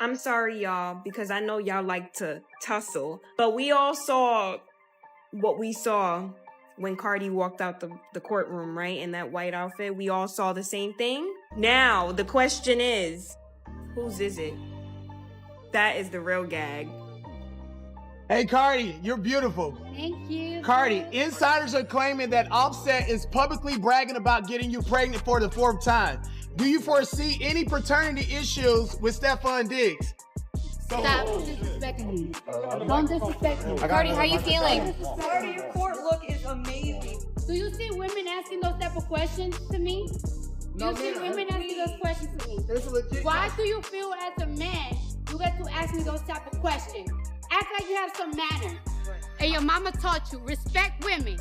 I'm sorry, y'all, because I know y'all like to tussle, but we all saw what we saw when Cardi walked out the courtroom, right? In that white outfit. We all saw the same thing. Now, the question is, whose is it? That is the real gag. Hey, Cardi, you're beautiful. Thank you. Cardi, insiders are claiming that Offset is publicly bragging about getting you pregnant for the 4th time. Do you foresee any paternity issues with Stefon Diggs? Stop disrespecting me. Don't disrespect me. Cardi, how you feeling? Cardi, your court look is amazing. Do you see women asking those type of questions to me? Do you see women asking those questions to me? This is legit. Why do you feel as a man you get to ask me those type of questions? Act like you have some manners. Right. And your mama taught you, respect women.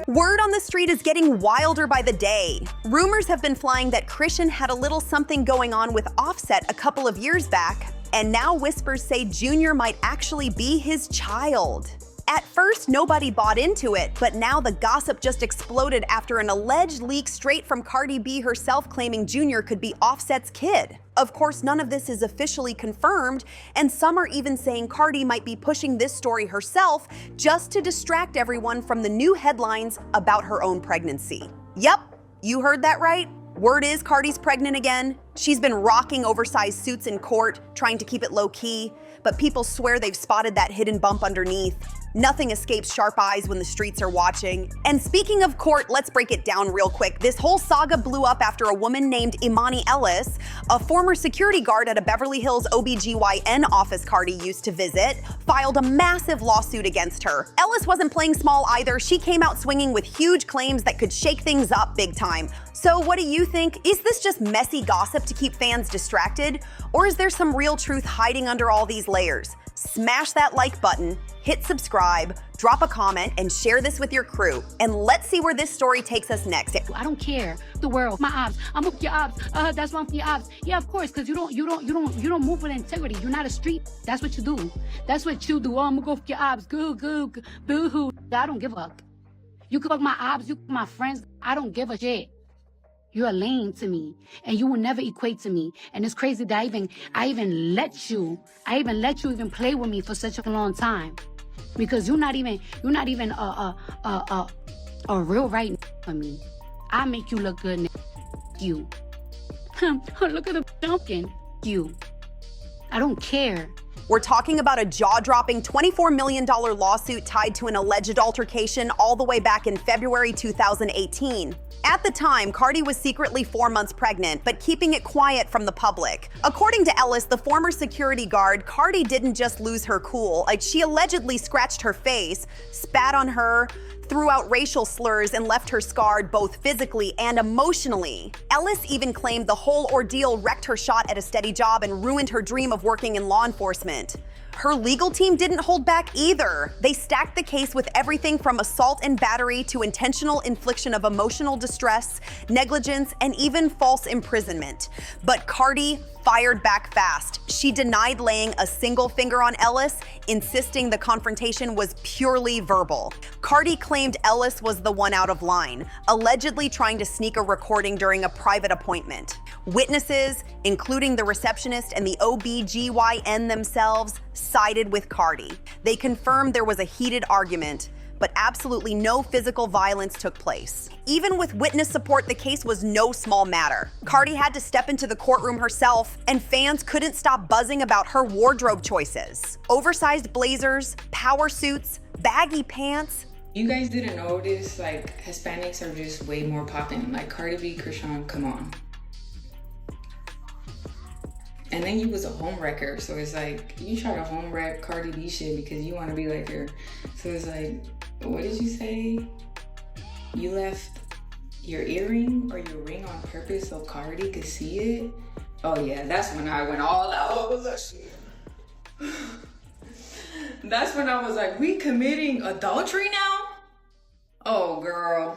Word on the street is getting wilder by the day. Rumors have been flying that Chrisean had a little something going on with Offset a couple of years back, and now whispers say Junior might actually be his child. At first, nobody bought into it, but now the gossip just exploded after an alleged leak straight from Cardi B herself claiming Junior could be Offset's kid. Of course, none of this is officially confirmed, and some are even saying Cardi might be pushing this story herself just to distract everyone from the new headlines about her own pregnancy. Yep, you heard that right. Word is Cardi's pregnant again. She's been rocking oversized suits in court, trying to keep it low-key, but people swear they've spotted that hidden bump underneath. Nothing escapes sharp eyes when the streets are watching. And speaking of court, let's break it down real quick. This whole saga blew up after a woman named Imani Ellis, a former security guard at a Beverly Hills OBGYN office Cardi used to visit, filed a massive lawsuit against her. Ellis wasn't playing small either. She came out swinging with huge claims that could shake things up big time. So what do you think? Is this just messy gossip to keep fans distracted? Or is there some real truth hiding under all these layers? Smash that like button, hit subscribe, drop a comment, and share this with your crew. And let's see where this story takes us next. I don't care. The world, my ops. I'm up your ops. That's one for your ops. Yeah, of course, because you don't move with integrity. You're not a street. That's what you do. That's what you do. Oh, I'm gonna go for your ops. Goo, boo hoo. I don't give a fuck. You can fuck my ops. You can fuck my friends. I don't give a shit. You're a lame to me, and you will never equate to me. And it's crazy that I even let you even play with me for such a long time, because you're not even a real right for me. I make you look good, you. Look at the jumping, you. I don't care. We're talking about a jaw-dropping $24 million lawsuit tied to an alleged altercation all the way back in February 2018. At the time, Cardi was secretly 4 months pregnant, but keeping it quiet from the public. According to Ellis, the former security guard, Cardi didn't just lose her cool. She allegedly scratched her face, spat on her, threw out racial slurs, and left her scarred both physically and emotionally. Ellis even claimed the whole ordeal wrecked her shot at a steady job and ruined her dream of working in law enforcement. Her legal team didn't hold back either. They stacked the case with everything from assault and battery to intentional infliction of emotional distress, negligence, and even false imprisonment. But Cardi fired back fast. She denied laying a single finger on Ellis, insisting the confrontation was purely verbal. Cardi claimed Ellis was the one out of line, allegedly trying to sneak a recording during a private appointment. Witnesses, including the receptionist and the OBGYN themselves, sided with Cardi. They confirmed there was a heated argument, but absolutely no physical violence took place. Even with witness support, the case was no small matter. Cardi had to step into the courtroom herself, and fans couldn't stop buzzing about her wardrobe choices. Oversized blazers, power suits, baggy pants. You guys didn't know this, like, Hispanics are just way more popping. Like, Cardi B, Chrisean, come on. And then you was a home wrecker, so it's like, you try to home wreck Cardi B shit because you want to be like her. So it's like, what did you say? You left your earring or your ring on purpose so Cardi could see it? Oh yeah, that's when I went all out. What was that shit? That's when I was like, we committing adultery now? Oh girl,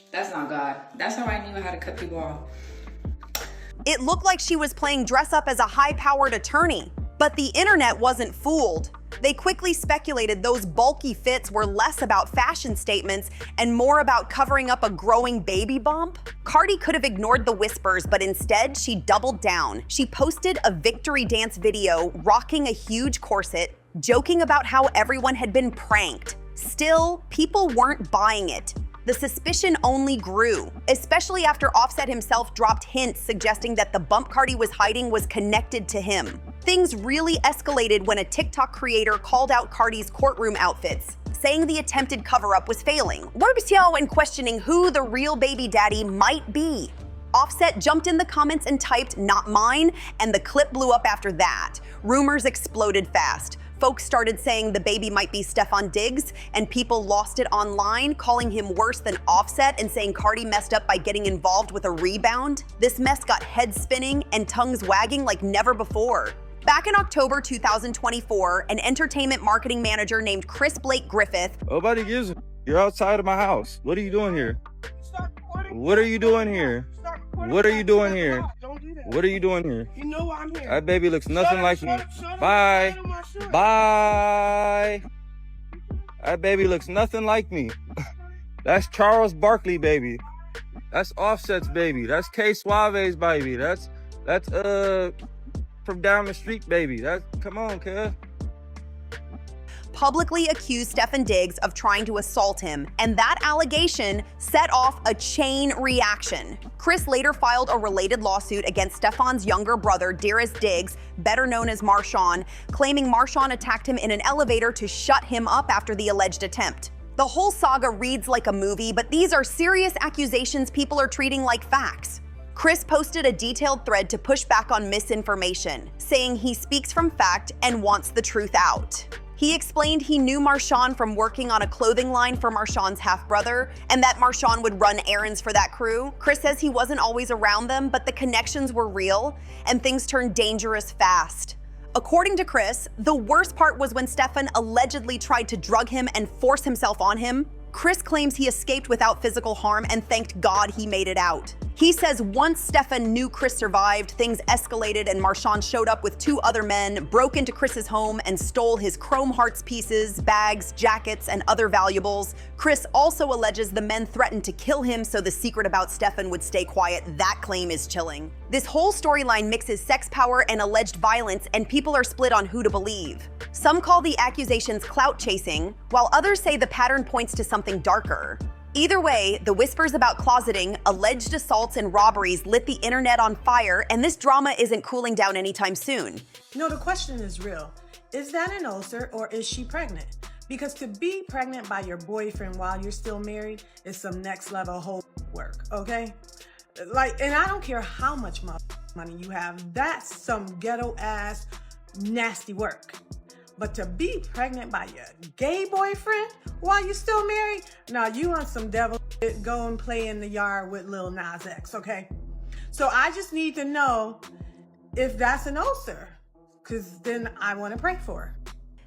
that's not God. That's how I knew how to cut people off. It looked like she was playing dress up as a high-powered attorney. But the internet wasn't fooled. They quickly speculated those bulky fits were less about fashion statements and more about covering up a growing baby bump. Cardi could have ignored the whispers, but instead she doubled down. She posted a victory dance video rocking a huge corset, joking about how everyone had been pranked. Still, people weren't buying it. The suspicion only grew, especially after Offset himself dropped hints suggesting that the bump Cardi was hiding was connected to him. Things really escalated when a TikTok creator called out Cardi's courtroom outfits, saying the attempted cover-up was failing, and questioning who the real baby daddy might be. Offset jumped in the comments and typed, "Not mine," and the clip blew up after that. Rumors exploded fast. Folks started saying the baby might be Stefon Diggs, and people lost it online, calling him worse than Offset and saying Cardi messed up by getting involved with a rebound. This mess got heads spinning and tongues wagging like never before. Back in October 2024, an entertainment marketing manager named Chris Blake Griffith. Nobody gives a. You're outside of my house. What are you doing here? What are you doing here? What are you doing here? What are you doing here? You know why I'm here. That baby looks nothing like me. Bye. Bye. That baby looks nothing like me. That's Charles Barkley baby. That's Offset's baby. That's K Suave's baby. That's from down the street baby. Come on, cuz. Publicly accused Stefon Diggs of trying to assault him, and that allegation set off a chain reaction. Chris later filed a related lawsuit against Stefon's younger brother, Dearest Diggs, better known as Marshawn, claiming Marshawn attacked him in an elevator to shut him up after the alleged attempt. The whole saga reads like a movie, but these are serious accusations people are treating like facts. Chris posted a detailed thread to push back on misinformation, saying he speaks from fact and wants the truth out. He explained he knew Marshawn from working on a clothing line for Marshawn's half-brother, and that Marshawn would run errands for that crew. Chris says he wasn't always around them, but the connections were real, and things turned dangerous fast. According to Chris, the worst part was when Stefon allegedly tried to drug him and force himself on him. Chris claims he escaped without physical harm and thanked God he made it out. He says once Stefon knew Chris survived, things escalated and Marshawn showed up with 2 other men, broke into Chris's home and stole his chrome hearts pieces, bags, jackets, and other valuables. Chris also alleges the men threatened to kill him so the secret about Stefon would stay quiet. That claim is chilling. This whole storyline mixes sex power and alleged violence, and people are split on who to believe. Some call the accusations clout chasing, while others say the pattern points to something darker. Either way, the whispers about closeting, alleged assaults, and robberies lit the internet on fire, and this drama isn't cooling down anytime soon. No, the question is real. Is that an ulcer or is she pregnant? Because to be pregnant by your boyfriend while you're still married is some next level whole work, okay? And I don't care how much money you have, that's some ghetto ass nasty work. But to be pregnant by your gay boyfriend while you're still married? Nah, you want some devil shit, go and play in the yard with Lil Nas X, okay? So I just need to know if that's an ulcer, because then I want to pray for her.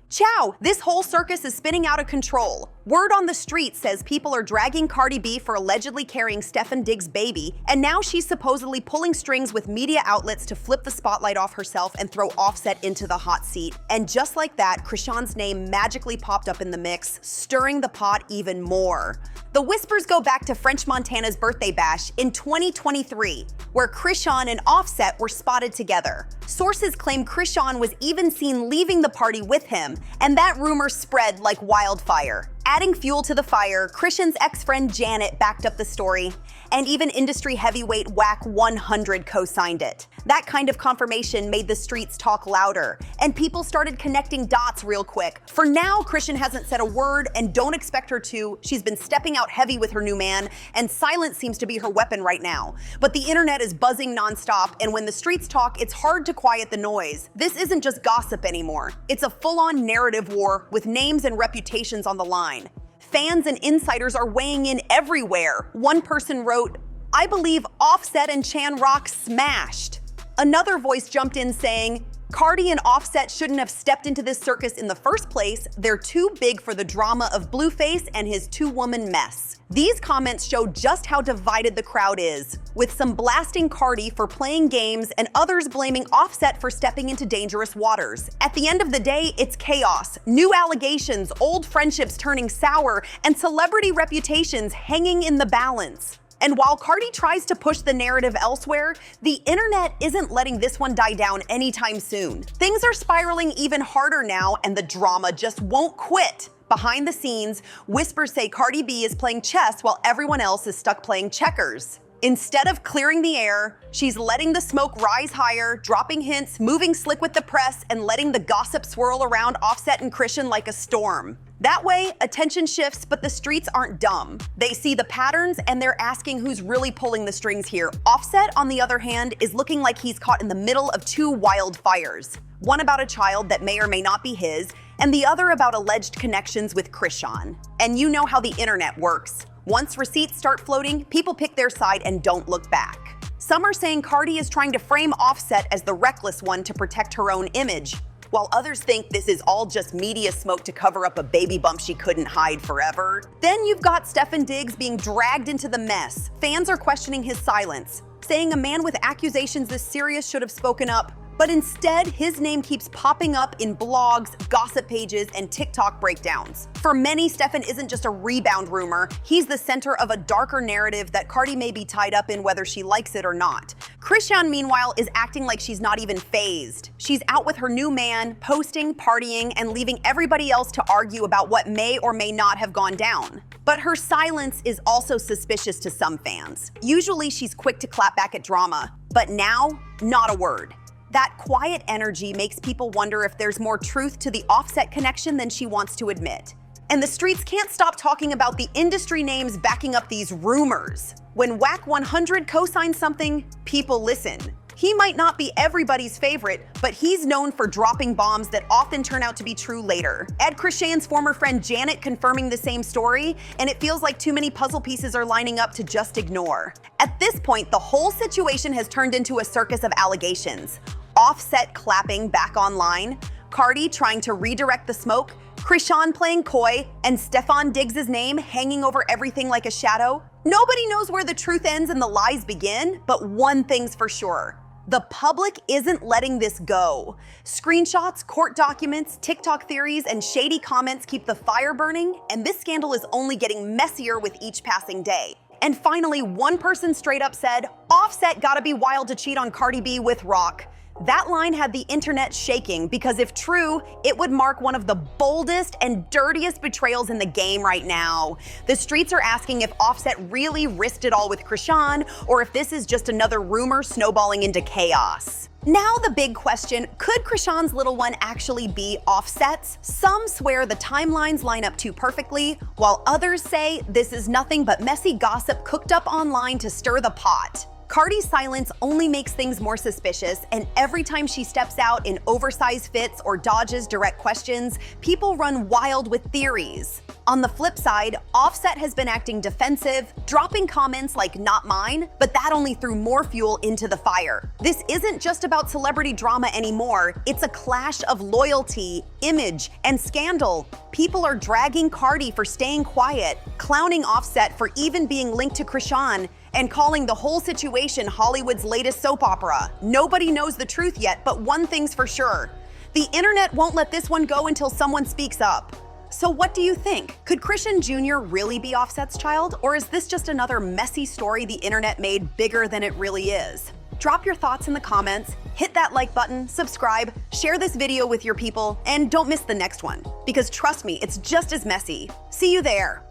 Chow, this whole circus is spinning out of control. Word on the street says people are dragging Cardi B for allegedly carrying Stefon Diggs' baby, and now she's supposedly pulling strings with media outlets to flip the spotlight off herself and throw Offset into the hot seat. And just like that, Chrisean's name magically popped up in the mix, stirring the pot even more. The whispers go back to French Montana's birthday bash in 2023, where Chrisean and Offset were spotted together. Sources claim Chrisean was even seen leaving the party with him, and that rumor spread like wildfire. Adding fuel to the fire, Chrisean's ex-friend Janet backed up the story, and even industry heavyweight Whack 100 co-signed it. That kind of confirmation made the streets talk louder, and people started connecting dots real quick. For now, Chrisean hasn't said a word, and don't expect her to. She's been stepping out heavy with her new man, and silence seems to be her weapon right now. But the internet is buzzing nonstop, and when the streets talk, it's hard to quiet the noise. This isn't just gossip anymore. It's a full-on narrative war with names and reputations on the line. Fans and insiders are weighing in everywhere. One person wrote, "I believe Offset and Chrisean Rock smashed." Another voice jumped in saying, Cardi and Offset shouldn't have stepped into this circus in the first place. They're too big for the drama of Blueface and his two-woman mess. These comments show just how divided the crowd is, with some blasting Cardi for playing games and others blaming Offset for stepping into dangerous waters. At the end of the day, it's chaos, new allegations, old friendships turning sour, and celebrity reputations hanging in the balance. And while Cardi tries to push the narrative elsewhere, the internet isn't letting this one die down anytime soon. Things are spiraling even harder now, and the drama just won't quit. Behind the scenes, whispers say Cardi B is playing chess while everyone else is stuck playing checkers. Instead of clearing the air, she's letting the smoke rise higher, dropping hints, moving slick with the press, and letting the gossip swirl around Offset and Chrisean like a storm. That way, attention shifts, but the streets aren't dumb. They see the patterns and they're asking who's really pulling the strings here. Offset, on the other hand, is looking like he's caught in the middle of two wildfires. One about a child that may or may not be his, and the other about alleged connections with Chrisean. And you know how the internet works. Once receipts start floating, people pick their side and don't look back. Some are saying Cardi is trying to frame Offset as the reckless one to protect her own image, while others think this is all just media smoke to cover up a baby bump she couldn't hide forever. Then you've got Stefon Diggs being dragged into the mess. Fans are questioning his silence, saying a man with accusations this serious should have spoken up. But instead, his name keeps popping up in blogs, gossip pages, and TikTok breakdowns. For many, Stefon isn't just a rebound rumor. He's the center of a darker narrative that Cardi may be tied up in whether she likes it or not. Chrisean, meanwhile, is acting like she's not even fazed. She's out with her new man, posting, partying, and leaving everybody else to argue about what may or may not have gone down. But her silence is also suspicious to some fans. Usually, she's quick to clap back at drama, but now, not a word. That quiet energy makes people wonder if there's more truth to the Offset connection than she wants to admit. And the streets can't stop talking about the industry names backing up these rumors. When Whack 100 co-signs something, people listen. He might not be everybody's favorite, but he's known for dropping bombs that often turn out to be true later. Ed Chrisean's former friend Janet confirming the same story, and it feels like too many puzzle pieces are lining up to just ignore. At this point, the whole situation has turned into a circus of allegations. Offset clapping back online, Cardi trying to redirect the smoke, Chrisean playing coy, and Stefon Diggs' name hanging over everything like a shadow. Nobody knows where the truth ends and the lies begin, but one thing's for sure. The public isn't letting this go. Screenshots, court documents, TikTok theories, and shady comments keep the fire burning, and this scandal is only getting messier with each passing day. And finally, one person straight up said, Offset gotta be wild to cheat on Cardi B with Rock. That line had the internet shaking because if true, it would mark one of the boldest and dirtiest betrayals in the game right now. The streets are asking if Offset really risked it all with Chrisean or if this is just another rumor snowballing into chaos. Now the big question, could Chrisean's little one actually be Offset's? Some swear the timelines line up too perfectly, while others say this is nothing but messy gossip cooked up online to stir the pot. Cardi's silence only makes things more suspicious, and every time she steps out in oversized fits or dodges direct questions, people run wild with theories. On the flip side, Offset has been acting defensive, dropping comments like "not mine," but that only threw more fuel into the fire. This isn't just about celebrity drama anymore, it's a clash of loyalty, image, and scandal. People are dragging Cardi for staying quiet, clowning Offset for even being linked to Chrisean, and calling the whole situation Hollywood's latest soap opera. Nobody knows the truth yet, but one thing's for sure. The internet won't let this one go until someone speaks up. So what do you think? Could Chrisean Jr. really be Offset's child? Or is this just another messy story the internet made bigger than it really is? Drop your thoughts in the comments, hit that like button, subscribe, share this video with your people, and don't miss the next one. Because trust me, it's just as messy. See you there.